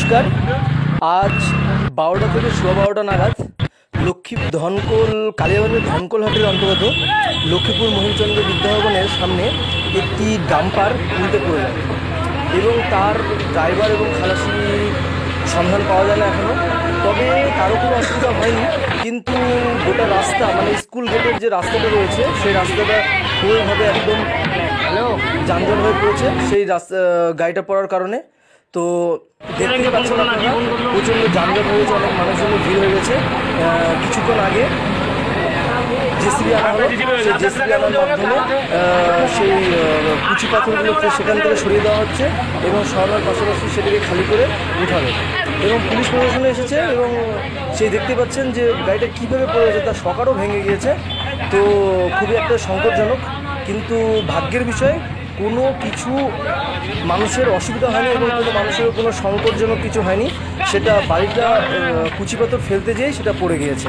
নমস্কার। আজ 12টা থেকে 12:15 নাগাদ ধনকোল কালিয়াগঞ্জের ধনকোল হাটের অন্তর্গত লক্ষ্মীপুর মহিমচন্দ্র বিদ্যাভবনের সামনে একটি ডাম্পার উল্টে পড়ে যায় এবং তার ড্রাইভার এবং খালাসি সন্ধান পাওয়া যায় না এখনও। তবে কারো কোনো অসুবিধা হয়নি, কিন্তু গোটা রাস্তা মানে স্কুল গেটের যে রাস্তাটা রয়েছে সেই রাস্তাটা পুরোভাবে একদম যানজট হয়ে পড়েছে সেই রাস্তা গাড়িটা পড়ার কারণে। তো দেখতে পাচ্ছেন আপনারা প্রচণ্ড যানজট হয়েছে, অনেক মানুষজনের ভিড় হয়ে গেছে। কিছুক্ষণ আগে জেসিবি আনা হলো, সেই জেসিবি আনার মাধ্যমে সেই কুচি পাথরগুলোকে সেখান থেকে সরিয়ে দেওয়া হচ্ছে এবং সরানোর পাশাপাশি সেটাকে খালি করে উঠানো এবং পুলিশ প্রশাসনে এসেছে এবং সেই দেখতে পাচ্ছেন যে গাড়িটা কীভাবে পড়ে গেছে, তার সকারও ভেঙে গিয়েছে। তো খুবই একটা সংকটজনক, কিন্তু ভাগ্যের বিষয় কোনো কিছু মানুষের অসুবিধা হয়নি এবং কোনো মানুষের কোনো সংকটজনক কিছু হয়নি। সেটা বাড়িটা কুচি পাথর ফেলতে যেয়েই সেটা পড়ে গিয়েছে।